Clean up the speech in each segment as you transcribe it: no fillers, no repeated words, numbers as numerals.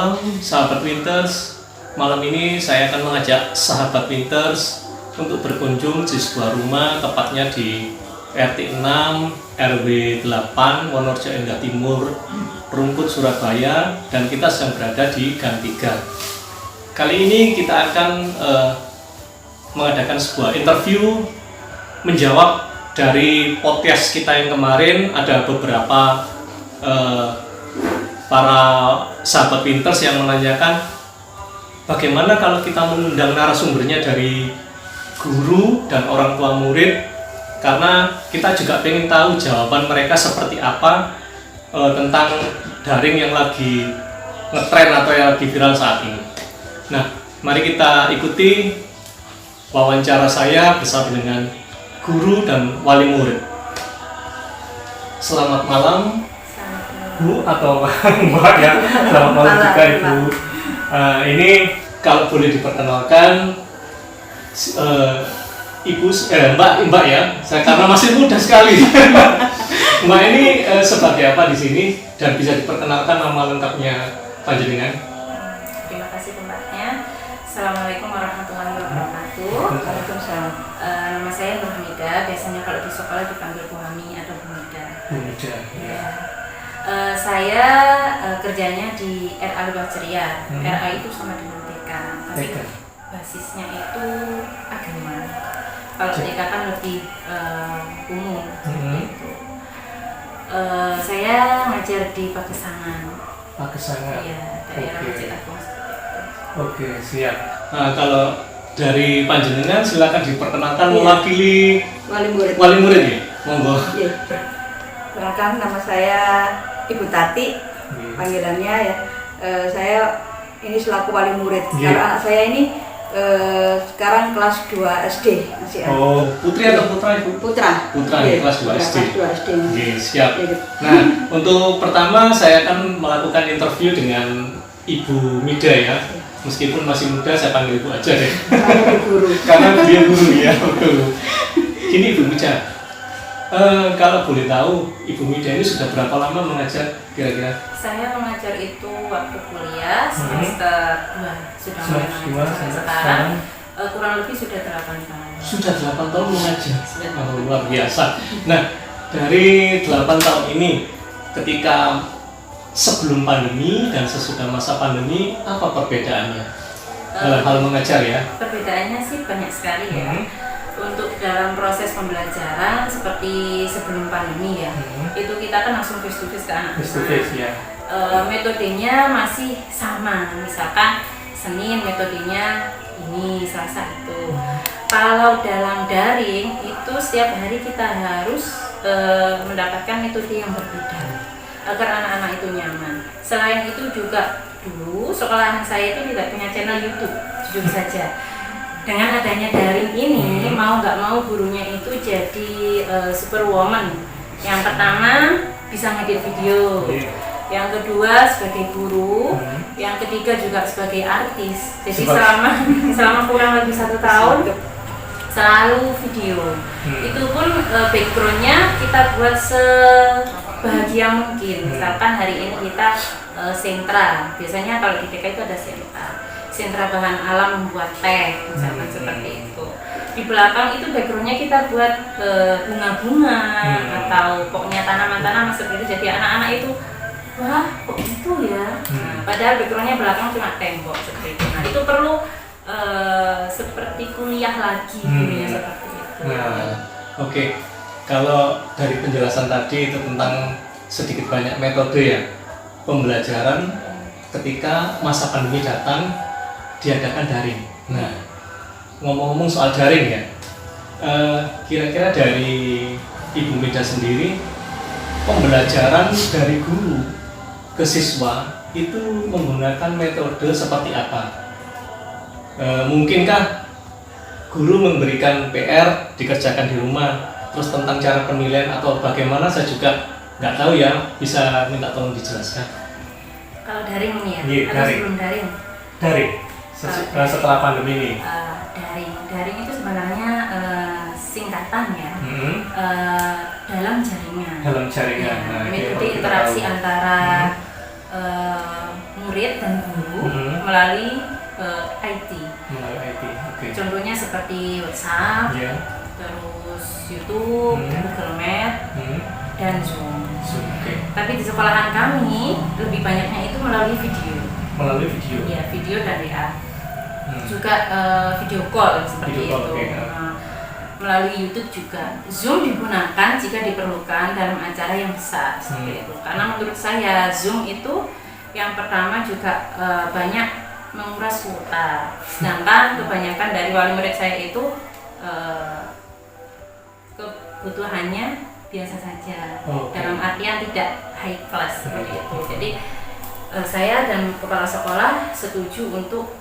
malam sahabat Winters. Malam ini saya akan mengajak sahabat Winters untuk berkunjung di sebuah rumah, tepatnya di RT 6 RW 8 Wonorejo Endah Timur, Rungkut, Surabaya, dan kita sedang berada di Gang 3. Kali ini kita akan mengadakan sebuah interview menjawab dari podcast kita yang kemarin. Ada beberapa para sahabat Winters yang menanyakan bagaimana kalau kita mengundang narasumbernya dari guru dan orang tua murid, karena kita juga ingin tahu jawaban mereka seperti apa tentang daring yang lagi ngetren atau yang lagi viral saat ini. Nah, mari kita ikuti wawancara saya bersama dengan guru dan wali murid. Selamat malam Bu atau Mbak ya. Selamat malam juga Ibu. Ini kalau boleh diperkenalkan Ibu, Mbak ya. Saya karena masih muda sekali. Mbak ini sebagai apa di sini dan bisa diperkenalkan nama lengkapnya panjenengan? Terima kasih tempatnya. Assalamualaikum warahmatullahi wabarakatuh. Waalaikumsalam. Nama saya Nur Hamida. Biasanya kalau di sekolah dipanggil Bu Hami atau Bu Mida. Bu Mida. Ya. Saya kerjanya di RA Luar Ceria. RA itu sama dengan TK, tapi basisnya itu agama. Kalau TK kan lebih umum. Gitu. Saya ngajar di Pagesangan. Pagesangan. Iya, daerah Masjid Agung. Oke, siap. Nah, kalau dari panjenengan silakan diperkenalkan Iya. mewakili Wali murid ya. Monggo. Iya. Perkenalkan, nama saya Ibu Tati, panggilannya ya. Saya ini selaku wali murid. Karena anak saya ini sekarang kelas 2 SD masih. Oh, putri atau putra Ibu? Putra. Putra di kelas 2 SD. Kelas 2 SD. Oke, siap. Iya. Nah, untuk pertama saya akan melakukan interview dengan Ibu Mida ya. Meskipun masih muda, saya panggil Ibu aja deh. Saya guru. Karena dia guru ya, betul. Gini Ibu Mida, kalau boleh tahu, Ibu Mida ini sudah berapa lama mengajar kira-kira? Saya mengajar itu waktu kuliah semester 2 sudah mulai mengajar sampai sekarang kurang lebih sudah 8 tahun. Sudah 8 tahun mengajar. Oh, luar biasa. Nah, dari 8 tahun ini, ketika sebelum pandemi dan sesudah masa pandemi, apa perbedaannya dalam hal mengajar ya? Perbedaannya sih banyak sekali ya. Untuk dalam proses pembelajaran seperti sebelum pandemi ya, itu kita kan langsung face to face ke anak. Face to face ya. Metodenya masih sama, misalkan Senin metodenya ini, Selasa itu. Kalau dalam daring itu setiap hari kita harus mendapatkan metode yang berbeda agar anak-anak itu nyaman. Selain itu juga dulu sekolahan saya itu tidak punya channel YouTube, jujur saja. Dengan adanya daring ini, mau nggak mau gurunya itu jadi superwoman. Yang pertama bisa ngedit video, yang kedua sebagai guru, yang ketiga juga sebagai artis. Jadi selama kurang lebih 1 tahun selalu video. Itu pun backgroundnya kita buat sebahagia mungkin. Misalkan hari ini kita sentra, biasanya kalau di TK itu ada sentra bahan alam membuat teh, misalkan seperti itu. Di belakang itu backgroundnya kita buat bunga-bunga atau pokoknya tanaman-tanaman seperti itu. Jadi anak-anak itu, wah kok gitu ya. Padahal backgroundnya belakang cuma tembok seperti itu. Nah itu perlu seperti kuliah lagi, seperti itu. Nah, oke. Kalau dari penjelasan tadi itu tentang sedikit banyak metode ya pembelajaran ketika masa pandemi datang diadakan daring. Nah, ngomong-ngomong soal daring ya, kira-kira dari Ibu Mida sendiri, pembelajaran dari guru ke siswa itu menggunakan metode seperti apa? Mungkinkah guru memberikan PR dikerjakan di rumah, terus tentang cara penilaian atau bagaimana saya juga nggak tahu ya, bisa minta tolong dijelaskan. Kalau daring ini ya, Iya, atau daring. sebelum daring? Daring. Setelah pandemi ini. Daring itu sebenarnya singkatan ya. Dalam jaringan. Dalam jaringan. Ya, metode interaksi antara murid dan guru melalui IT. Melalui IT, oke. Contohnya seperti WhatsApp, Ya. terus YouTube, Google Meet, dan Zoom. Oke. Tapi di sekolahan kami lebih banyaknya itu melalui video. Melalui video. Ya, video dan WA. Juga video call seperti Video call, itu. oke. Nah, melalui YouTube juga. Zoom digunakan jika diperlukan dalam acara yang besar seperti itu. Karena menurut saya Zoom itu yang pertama juga banyak menguras kuota. Sedangkan kebanyakan dari wali murid saya itu kebutuhannya biasa saja. Dalam artian tidak high class seperti itu. Jadi saya dan kepala sekolah setuju untuk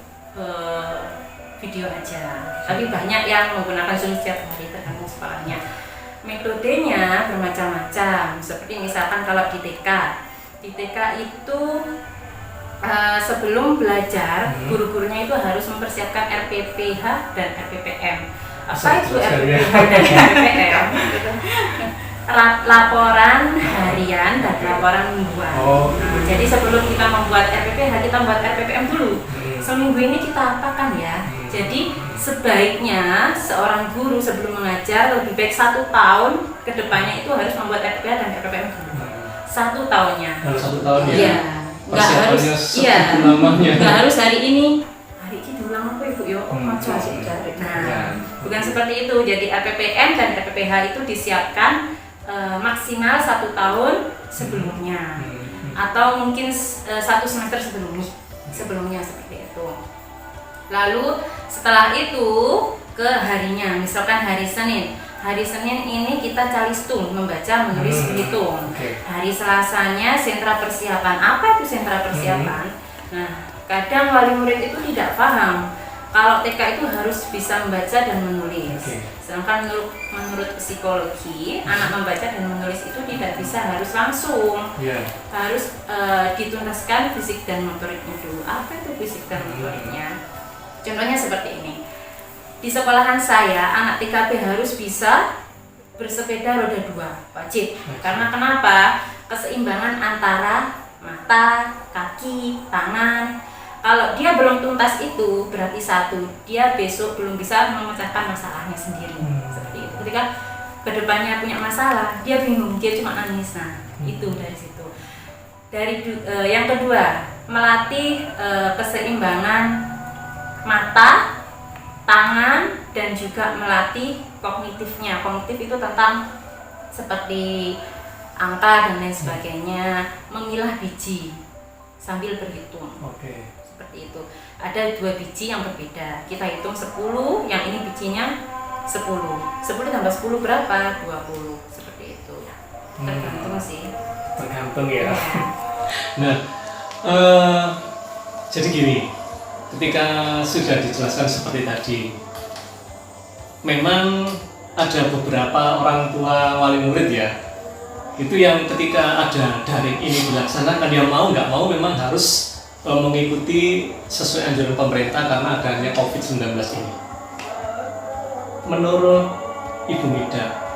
video aja. Tapi banyak yang menggunakan Zoom setiap hari tergantung sekolahnya. Metodenya bermacam-macam. Seperti misalkan kalau di TK itu sebelum belajar guru-gurunya itu harus mempersiapkan RPPH dan RPPM. Apa itu RPPH dan RPPM? Laporan harian dan laporan mingguan. Jadi sebelum kita membuat RPPH, kita membuat RPPM dulu. Seminggu ini kita apakan ya? Jadi sebaiknya seorang guru sebelum mengajar lebih baik 1 tahun ke depannya itu harus membuat RPPH dan RPPM dulu. 1 tahunnya. Harus 1 tahun ya? Iya. Nggak harus, nggak harus hari ini diulang apa ibu yo? Nah, bukan seperti itu. Jadi RPPM dan RPPH itu disiapkan maksimal 1 tahun sebelumnya, atau mungkin 1 semester sebelumnya seperti itu. Lalu setelah itu ke harinya, misalkan hari Senin. Hari Senin ini kita calistung, membaca, menulis, berhitung. Hari Selasanya sentra persiapan. Apa itu sentra persiapan? Nah, kadang wali murid itu tidak paham kalau TK itu harus bisa membaca dan menulis. Sedangkan menurut psikologi, anak membaca dan menulis itu tidak bisa harus langsung. Harus dituntaskan fisik dan motoriknya dulu. Apa itu fisik dan motoriknya? Contohnya seperti ini. Di sekolahan saya, anak TKP harus bisa bersepeda roda 2, wajib. Karena kenapa? Keseimbangan antara mata, kaki, tangan. Kalau dia belum tuntas itu, berarti 1, dia besok belum bisa memecahkan masalahnya sendiri. Seperti itu. Ketika kedepannya punya masalah, dia bingung, dia cuma nangis. Nah, itu dari situ. Yang kedua, melatih keseimbangan mata, tangan, dan juga melatih kognitifnya. Kognitif itu tentang seperti angka dan lain sebagainya, memilah biji sambil berhitung. Seperti itu. Ada 2 biji yang berbeda. Kita hitung 10, yang ini bijinya 10. 10 tambah 10 berapa? 20. Seperti itu. Tergantung sih. Tergantung ya. Nah, jadi gini. Ketika sudah dijelaskan seperti tadi, memang ada beberapa orang tua wali murid ya, itu yang ketika ada daring ini dilaksanakan, yang mau nggak mau memang harus mengikuti sesuai anjuran pemerintah karena adanya COVID-19 ini. Menurut Ibu Mida,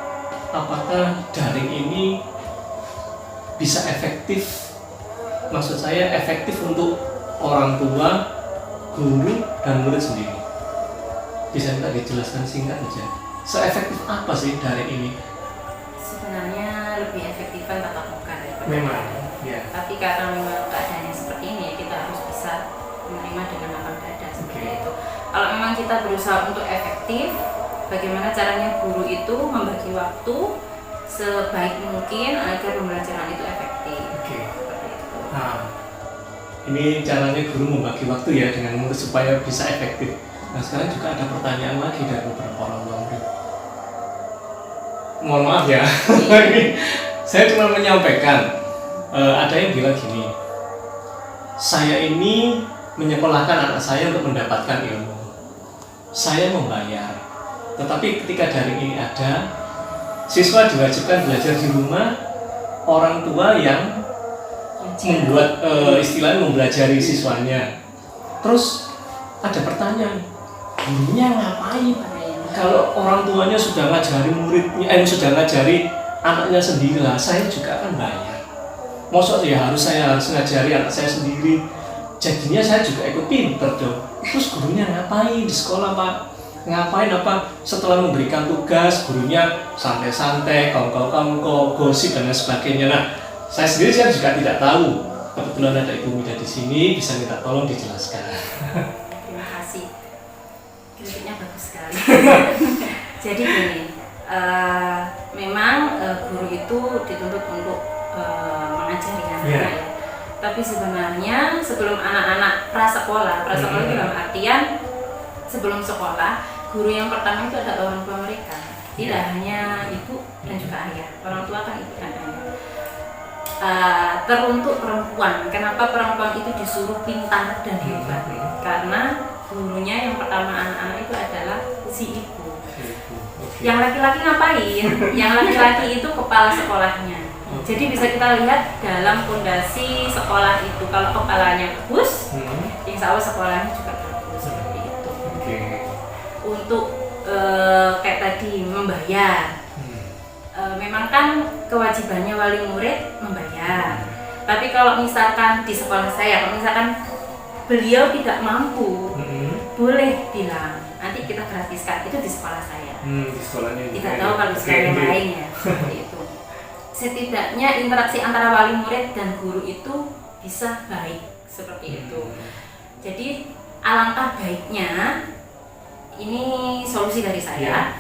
apakah daring ini bisa efektif? Maksud saya efektif untuk orang tua, guru, dan murid sendiri. Bisa kita dijelaskan singkat aja. Seefektif apa sih daring ini? Sebenarnya lebih efektifan tatap muka daripada memang, daring. ya. Tapi karena memang keadaannya seperti ini, kita harus bisa menerima dengan lapang dada seperti itu. Kalau memang kita berusaha untuk efektif, bagaimana caranya guru itu membagi waktu sebaik mungkin agar pembelajaran itu efektif. Seperti itu. Nah, ini caranya guru membagi waktu ya dengan murid supaya bisa efektif. Nah, sekarang juga ada pertanyaan lagi dari beberapa orang murid. Mohon maaf ya, saya cuma menyampaikan. Ada yang bilang gini, saya ini menyekolahkan anak saya untuk mendapatkan ilmu. Saya membayar, tetapi ketika daring ini ada, siswa diwajibkan belajar di rumah. Orang tua yang membuat istilahnya mempelajari siswanya. Terus ada pertanyaan, gurunya ngapain? Kalau orang tuanya sudah ngajari muridnya, sudah ngajari anaknya sendiri lah, saya juga akan bayar. Maksudnya ya saya harus ngajari anak saya sendiri. jadinya saya juga ikut pinter dong. Terus gurunya ngapain di sekolah Pak? Ngapain apa? Setelah memberikan tugas, gurunya santai-santai, kongko-kongko, gosip dan lain sebagainya. Nah, saya juga tidak tahu. Kebetulan ada Ibu Mida di sini, bisa minta tolong dijelaskan. Terima kasih. Kritiknya bagus sekali. Jadi gini, memang guru itu dituntut untuk mengajari anak-anak ya. Tapi sebenarnya sebelum anak-anak prasekolah itu dalam artian sebelum sekolah, guru yang pertama itu adalah orang tua mereka. Tidak hanya ibu dan juga ayah. Orang tua kan ibu dan ayah. Teruntuk perempuan. Kenapa perempuan itu disuruh pintar dan hebat? Karena gurunya yang pertama anak-anak itu adalah si ibu. Yang laki-laki ngapain? Yang laki-laki itu kepala sekolahnya. Jadi bisa kita lihat dalam fondasi sekolah itu, kalau kepalanya bagus, insya Allah sekolahnya juga bagus seperti itu. Untuk kayak tadi membayar, memang kan kewajibannya wali murid membayar. Tapi kalau misalkan di sekolah saya, kalau misalkan beliau tidak mampu, boleh bilang nanti kita gratiskan, itu di sekolah saya. Di sekolahnya. Tidak tahu kalau di sekolah yang lain ya, seperti itu. Setidaknya interaksi antara wali murid dan guru itu bisa baik seperti itu. Jadi alangkah baiknya, ini solusi dari saya.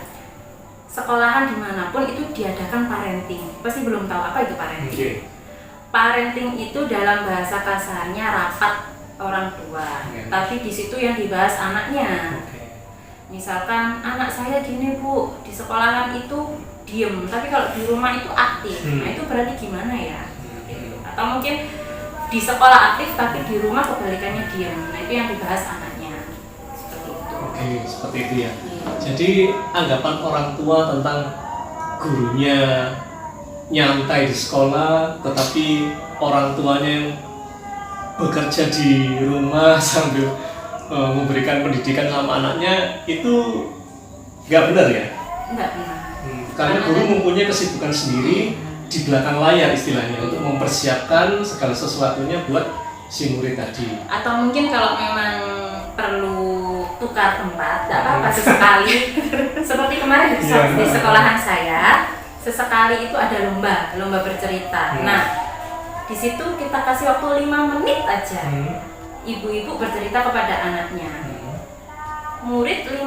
Sekolahan dimanapun itu diadakan parenting. Pasti belum tahu apa itu parenting. Parenting itu dalam bahasa kasarnya rapat orang tua. Tapi di situ yang dibahas anaknya. Misalkan anak saya gini Bu, di sekolahan itu diem, tapi kalau di rumah itu aktif. Nah itu berarti gimana ya? Atau mungkin di sekolah aktif tapi di rumah kebalikannya diem. Nah itu yang dibahas anaknya. Seperti itu. Oke, seperti itu ya. Jadi anggapan orang tua tentang gurunya nyantai di sekolah, tetapi orang tuanya yang bekerja di rumah sambil memberikan pendidikan sama anaknya itu nggak benar ya? Nggak benar. Karena guru mempunyai kesibukan sendiri di belakang layar istilahnya untuk mempersiapkan segala sesuatunya buat si murid tadi. Atau mungkin kalau memang perlu tukar tempat, tidak apa-apa sesekali. Seperti kemarin di sekolahan saya, sesekali itu ada lomba bercerita. Nah, di situ kita kasih waktu 5 menit aja. Ibu-ibu bercerita kepada anaknya. Murid 55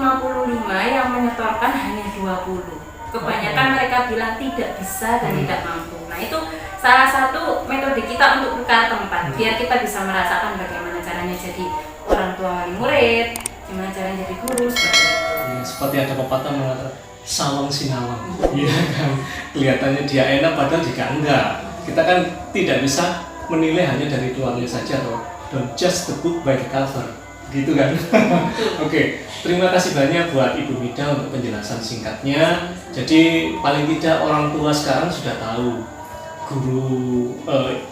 yang menyetorkan hanya 20. Kebanyakan mereka bilang tidak bisa dan tidak mampu. Nah itu salah satu metode kita untuk tukar tempat, biar kita bisa merasakan bagaimana caranya jadi orang tua wali murid, gimana caranya jadi guru, seperti itu. Ya, seperti ada pepatah mengatakan sawang sinawang. Iya kan, kelihatannya dia enak padahal juga enggak. Kita kan tidak bisa menilai hanya dari luarnya saja toh. Don't judge the book by the cover. Gitu kan. Oke, terima kasih banyak buat Ibu Mida untuk penjelasan singkatnya. Jadi paling tidak orang tua sekarang sudah tahu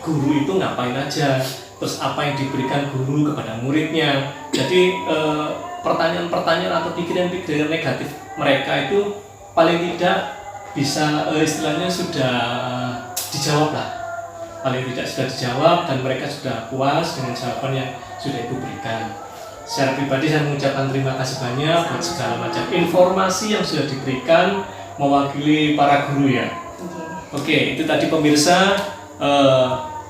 guru itu ngapain aja, terus apa yang diberikan guru kepada muridnya. Jadi pertanyaan-pertanyaan atau pikiran-pikiran negatif mereka itu paling tidak bisa istilahnya sudah dijawab lah. Paling tidak sudah dijawab dan mereka sudah puas dengan jawaban yang sudah Ibu berikan. Secara pribadi saya mengucapkan terima kasih banyak buat segala macam informasi yang sudah diberikan mewakili para guru ya. Oke, itu tadi pemirsa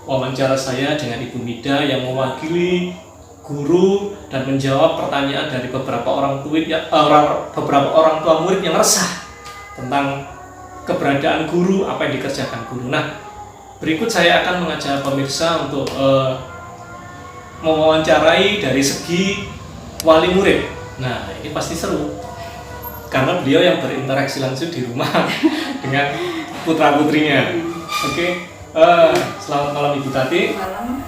wawancara saya dengan Ibu Mida yang mewakili guru dan menjawab pertanyaan dari beberapa orang tua murid yang resah tentang keberadaan guru, apa yang dikerjakan guru. Nah, berikut saya akan mengajak pemirsa untuk mewawancarai dari segi wali murid. Nah, ini pasti seru karena beliau yang berinteraksi langsung di rumah dengan putra-putrinya. Oke, selamat malam Ibu Tati. Malam.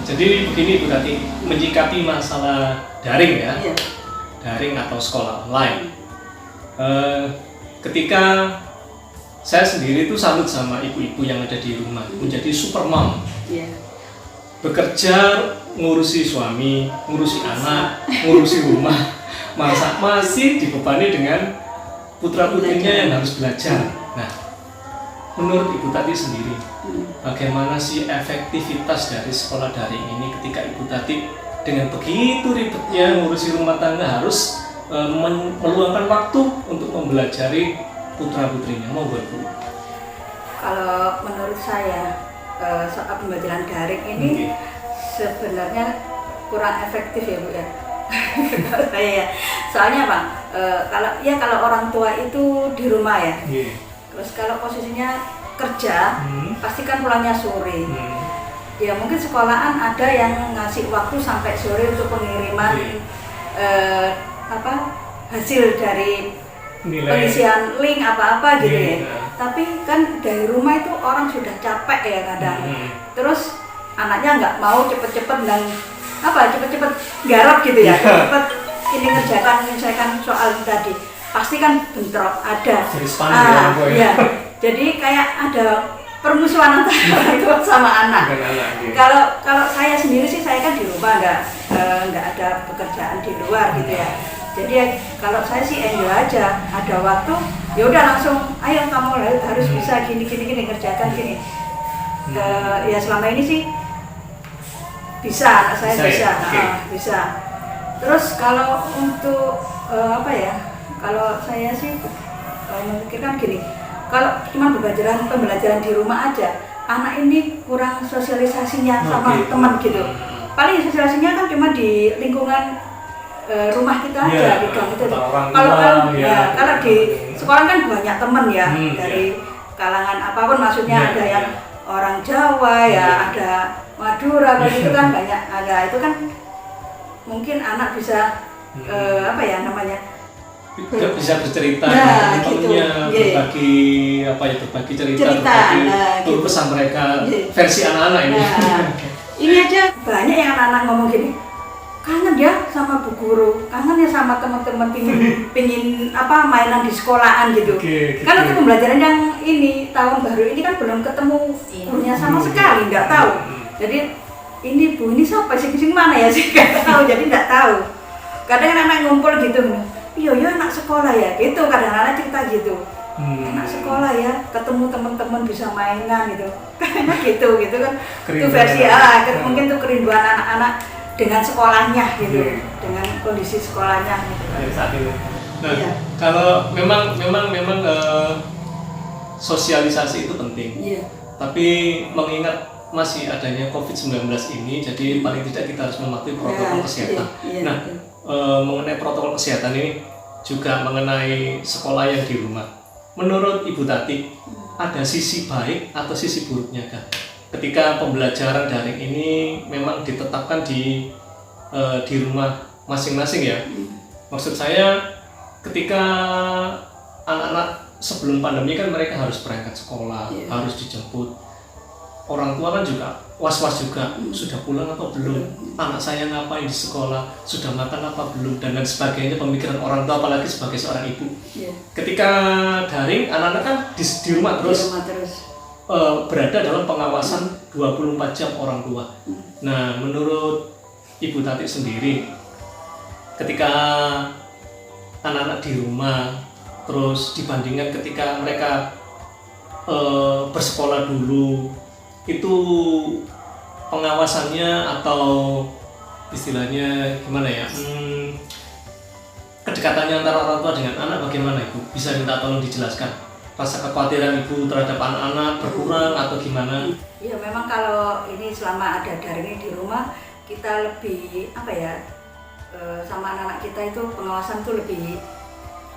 Jadi begini Ibu Tati, menyikapi masalah daring ya, Iya. daring atau sekolah online. Ketika saya sendiri itu salut sama ibu-ibu yang ada di rumah, menjadi super mom. Iya. Bekerja, ngurusi suami, ngurusi anak, ngurusi rumah, masih dibebani dengan putra-putrinya yang harus belajar. Nah, menurut Ibu Tati sendiri, bagaimana sih efektivitas dari sekolah daring ini ketika Ibu Tati dengan begitu ribetnya ngurusi rumah tangga harus meluangkan waktu untuk mempelajari putra-putrinya? Mau buat Bu? Kalau menurut saya soal pembelajaran daring ini sebenarnya kurang efektif ya Bu ya. Kalau saya ya, soalnya apa? Kalau orang tua itu di rumah ya. Terus kalau posisinya kerja, pasti kan pulangnya sore. Ya mungkin sekolahan ada yang ngasih waktu sampai sore untuk pengiriman hasil dari pengisian link apa-apa gitu ya. Tapi kan dari rumah itu orang sudah capek ya kadang. Terus anaknya nggak mau cepet-cepet dan cepet-cepet garap gitu ya. Cepet ini menyelesaikan soal tadi. Pasti kan bentrok ada. Ya. Jadi kayak ada permusuhan antara orang tua sama anak. Kalau saya sendiri sih, saya kan di rumah nggak ada pekerjaan di luar gitu ya. Jadi ya, kalau saya sih enjoy aja, ada waktu ya udah langsung ayo kamu harus bisa gini kerjakan gini. Ya selama ini sih bisa, saya bisa. Terus kalau untuk kalau saya sih memikirkan gini, kalau cuma pembelajaran di rumah aja, anak ini kurang sosialisasinya sama teman gitu. Paling sosialisasinya kan cuma di lingkungan rumah kita aja, di gang itu. Kalau di sekolah kan banyak teman ya, dari kalangan apapun, maksudnya ada yang orang Jawa ya, ada Madura, itu kan banyak. Ada itu kan mungkin anak bisa bisa bercerita dengan teman-temannya, berbagi cerita, berbagi pesan mereka versi anak-anak ini. Ini aja banyak yang anak-anak ngomong gini, kangen ya sama bu guru, kangen ya sama teman-teman, pingin mainan di sekolahan gitu. Kan untuk pembelajaran yang ini tahun baru ini kan belum ketemu gurunya sama sekali, nggak tahu. Jadi ini bu, ini siapa sih mana ya sih, nggak tahu. Jadi nggak tahu. Kadang anak ngumpul gitu, iya anak sekolah ya, gitu. Kadang anak cerita gitu, anak sekolah ya, ketemu teman-teman bisa mainan gitu. Karena gitu kan. Itu versi mungkin tuh kerinduan anak-anak dengan sekolahnya gitu, dengan kondisi sekolahnya gitu. Saat ini. Nah, kalau memang sosialisasi itu penting. Tapi mengingat masih adanya COVID-19 ini, jadi paling tidak kita harus mematuhi protokol kesehatan. Mengenai protokol kesehatan ini juga mengenai sekolah yang di rumah. Menurut Ibu Tati, ada sisi baik atau sisi buruknya kah? Ketika pembelajaran daring ini memang ditetapkan di rumah masing-masing ya. Maksud saya ketika anak-anak sebelum pandemi kan mereka harus berangkat sekolah, harus dijemput. Orang tua kan juga was-was juga, sudah pulang atau belum, anak saya ngapain di sekolah, sudah makan apa belum, dan lain sebagainya, pemikiran orang tua apalagi sebagai seorang ibu. Ketika daring, anak-anak kan di rumah terus. Berada dalam pengawasan 24 jam orang tua. Nah, menurut Ibu Tati sendiri, ketika anak-anak di rumah, terus dibandingkan ketika mereka bersekolah dulu, itu pengawasannya atau istilahnya gimana ya, kedekatannya antara orang tua dengan anak bagaimana Ibu? Bisa minta tolong dijelaskan? Rasa kekhawatiran Ibu terhadap anak-anak berkurang atau gimana? Iya, memang kalau ini selama ada daring di rumah, kita lebih sama anak-anak kita itu pengawasan tuh lebih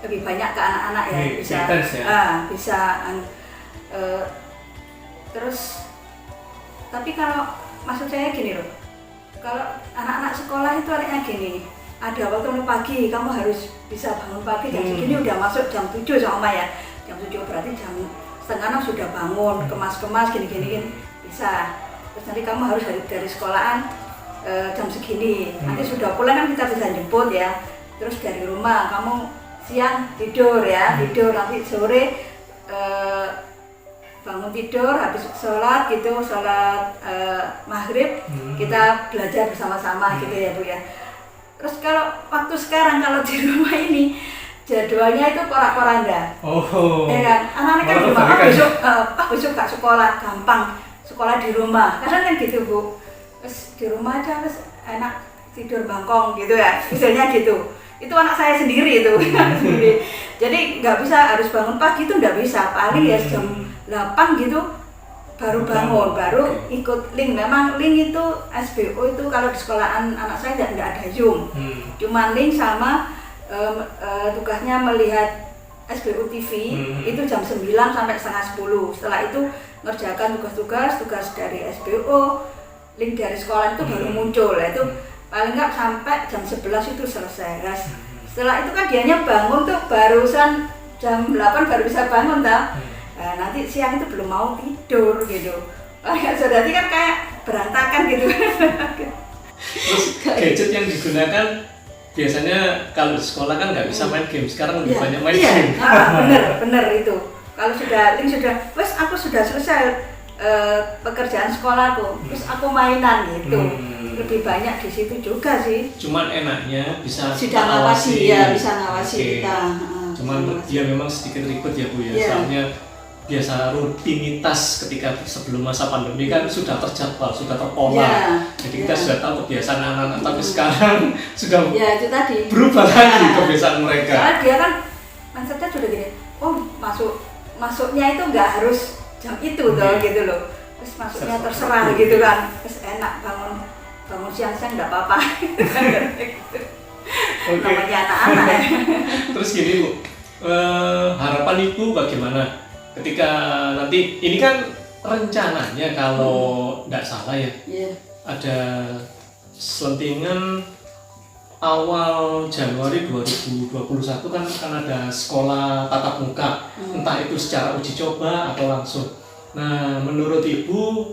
banyak ke anak-anak ya, bisa terus. Tapi kalau maksud saya gini loh, kalau anak-anak sekolah itu anaknya gini, ada waktu pagi kamu harus bisa bangun pagi jam segini, udah masuk jam 7 sama ya. Jam 7 berarti jam 5:30 sudah bangun, kemas-kemas gini bisa. Terus nanti kamu harus dari sekolahan jam segini. Nanti sudah pulang kan kita bisa jemput ya. Terus dari rumah kamu siang tidur ya, nanti sore bangun tidur, habis sholat maghrib kita belajar bersama-sama gitu ya Bu ya. Terus kalau waktu sekarang kalau di rumah ini jadwalnya itu porak-poranda. Oh. Ya kan, anak-anak kan Malah di rumah, kebalikannya. besok gak sekolah, gampang sekolah di rumah. Kadang kan gitu Bu, terus di rumah aja terus enak tidur bangkong gitu ya, misalnya gitu. Itu anak saya sendiri itu, sendiri. Jadi nggak bisa harus bangun pagi itu nggak bisa, paling ya jam 8 gitu baru bangun, baru ikut link. Memang link itu SBO itu kalau di sekolahan anak saya nggak ada Zoom, cuma link sama tugasnya melihat SBO TV itu jam 9 sampai setengah 10. Setelah itu ngerjakan tugas dari SBO, link dari sekolah itu baru muncul. Itu paling nggak sampai jam 11 itu selesai. Setelah itu kan dianya bangun tuh barusan jam 8 baru bisa bangun tak? Nah, nanti siang itu belum mau tidur gitu. Berarti kan kayak berantakan gitu. Terus gadget yang digunakan biasanya kalau di sekolah kan nggak bisa main game, sekarang lebih banyak main game. Bener itu. Kalau sudah link wes aku sudah selesai pekerjaan sekolahku, terus aku mainan gitu. Lebih banyak di situ juga sih. Cuman enaknya bisa sudah ngawasi ya, bisa ngawasi kita. Cuman dia memang sedikit ribet ya Bu ya, soalnya biasa rutinitas ketika sebelum masa pandemi kan sudah terjadwal, sudah terpola. Jadi kita sudah tahu kebiasaan anak-anak, tapi sekarang sudah itu tadi berubah lagi kebiasaan mereka. Soalnya dia kan mindsetnya sudah gini, masuknya itu nggak harus jam itu toh gitu loh. Terus masuknya terserah gitu kan, terus enak bangun siang-siang nggak apa-apa. Namanya anak-anak ya. Terus gini Bu, harapan Ibu bagaimana ketika nanti ini kan rencananya kalau nggak salah ya, ada selentingan awal Januari 2021 kan akan ada sekolah tatap muka, entah itu secara uji coba atau langsung. Nah, menurut Ibu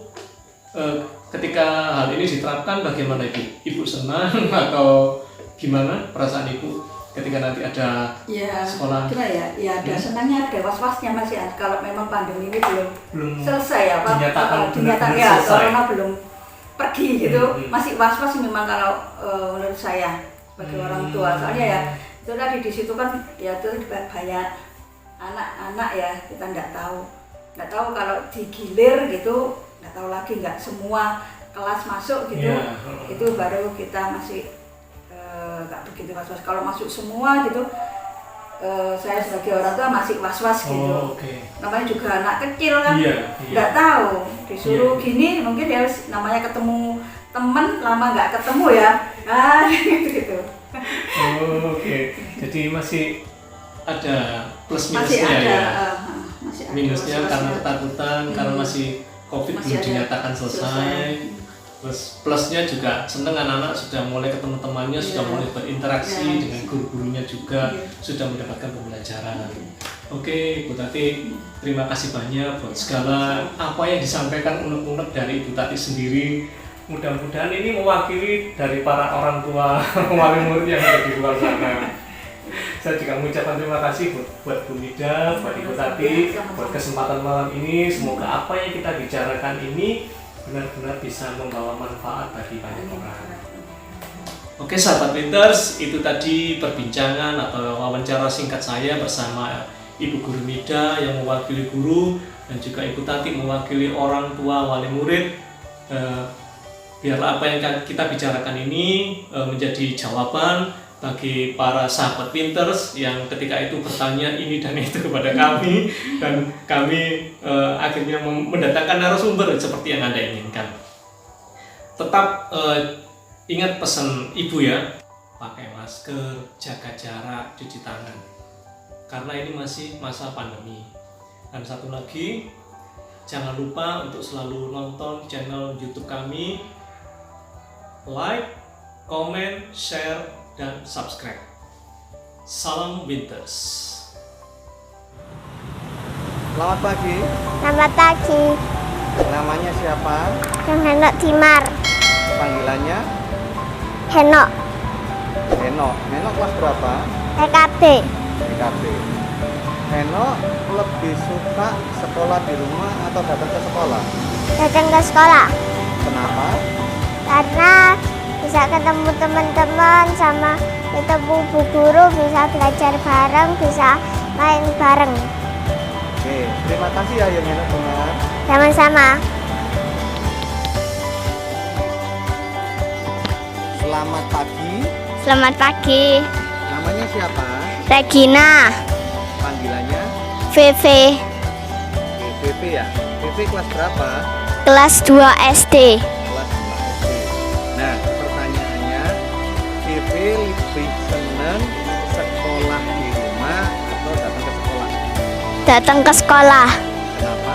ketika hal ini diterapkan bagaimana Ibu? Ibu senang atau gimana perasaan Ibu ketika nanti ada sekolah? Kira ya ada senangnya, ada was-wasnya masih. Kalau memang pandemi ini belum selesai ya, dinyatakan ya corona belum pergi gitu, masih was-was memang kalau menurut saya sebagai orang tua. Soalnya ya itu tadi di situ kan ya itu banyak anak-anak ya, kita nggak tahu kalau digilir gitu, nggak tahu lagi, nggak semua kelas masuk gitu. Itu baru kita masih nggak begitu was-was. Kalau masuk semua gitu, saya sebagai orang tua masih was-was gitu. Namanya juga anak kecil kan, nggak tahu disuruh gini, mungkin ya namanya ketemu temen lama nggak ketemu ya, gitu. Jadi masih ada plus masih minusnya ada, ya. Masih ada Minusnya karena ketakutan, karena masih COVID Masih belum dinyatakan selesai. Terus plusnya juga seneng anak-anak sudah mulai ketemu temannya, sudah mulai berinteraksi dengan guru-gurunya juga, sudah mendapatkan pembelajaran. Oke, Ibu Tati, terima kasih banyak buat segala apa yang disampaikan unek-unek dari Ibu Tati sendiri. Mudah-mudahan ini mewakili dari para orang tua wali murid yang ada di luar sana. Saya juga mengucapkan terima kasih buat Bu Nida, buat Ibu Tati, buat kesempatan malam ini. Semoga apa yang kita bicarakan ini benar-benar bisa membawa manfaat bagi banyak orang. Oke sahabat Winters, itu tadi perbincangan atau wawancara singkat saya bersama Ibu Guru Nida yang mewakili guru, dan juga Ibu Tati mewakili orang tua wali murid. Biarlah apa yang kita bicarakan ini menjadi jawaban bagi para sahabat Winters yang ketika itu bertanya ini dan itu kepada kami, dan kami akhirnya mendatangkan narasumber seperti yang Anda inginkan. Tetap ingat pesan Ibu ya, pakai masker, jaga jarak, cuci tangan, karena ini masih masa pandemi. Dan satu lagi, jangan lupa untuk selalu nonton channel YouTube kami, like, comment, share, dan subscribe. Salam Winters. Selamat pagi. Selamat pagi. Namanya siapa? Yang Henok Timar. Panggilannya? Henok. Henok. Henok kelas berapa? TKB. TKB. Henok lebih suka sekolah di rumah atau datang ke sekolah? Datang ke sekolah. Kenapa? Karena bisa ketemu teman-teman, sama ketemu bu guru, bisa belajar bareng, bisa main bareng. Oke, terima kasih ya yang enak Bunga. Sama-sama. Selamat pagi. Selamat pagi. Namanya siapa? Regina. Panggilannya? VV. VV ya. VV kelas berapa? Kelas 2 SD. Kelas 2 SD. Nah, pertanyaannya, VV lebih senang sekolah di rumah atau datang ke sekolah? Datang ke sekolah. Kenapa?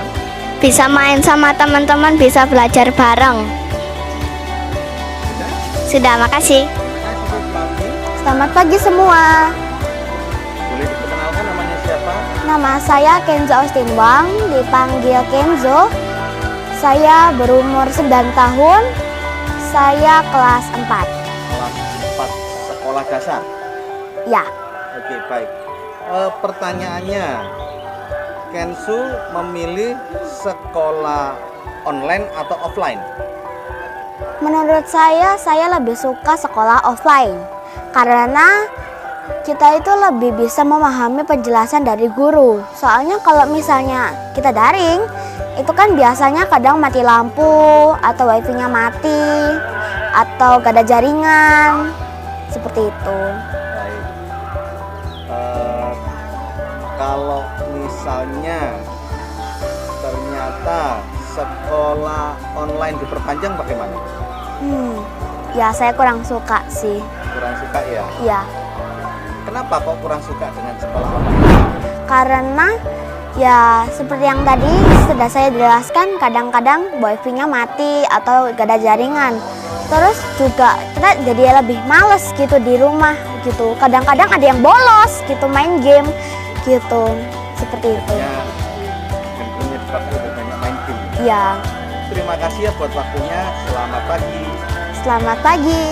Bisa main sama teman-teman, bisa belajar bareng. Sudah? Sudah, makasih. Terima kasih, pagi. Selamat pagi semua. Boleh diperkenalkan namanya siapa? Nama saya Kenzo Austin Wang, dipanggil Kenzo. Saya berumur 9 tahun. Saya kelas 4. Kelas 4 sekolah dasar. Ya, Oke, baik. Pertanyaannya, Kenzo memilih sekolah online atau offline? menurut saya lebih suka sekolah offline. Karena kita itu lebih bisa memahami penjelasan dari guru. Soalnya kalau misalnya kita daring, itu kan biasanya kadang mati lampu, atau wifi-nya mati, atau gak ada jaringan. Seperti itu. Baik. Kalau misalnya ternyata sekolah online diperpanjang bagaimana? Ya saya kurang suka sih. Kurang suka ya? Ya, Kenapa kok kurang suka dengan sekolah online? karena ya seperti yang tadi sudah saya jelaskan, kadang-kadang wifi-nya mati atau gak ada jaringan. Terus juga kita jadi lebih males gitu di rumah gitu. Kadang-kadang ada yang bolos gitu main game gitu. Seperti itu. Ya, handphonenya dipakai lebih banyak main game. Ya, Terima kasih ya buat waktunya. Selamat pagi. selamat pagi.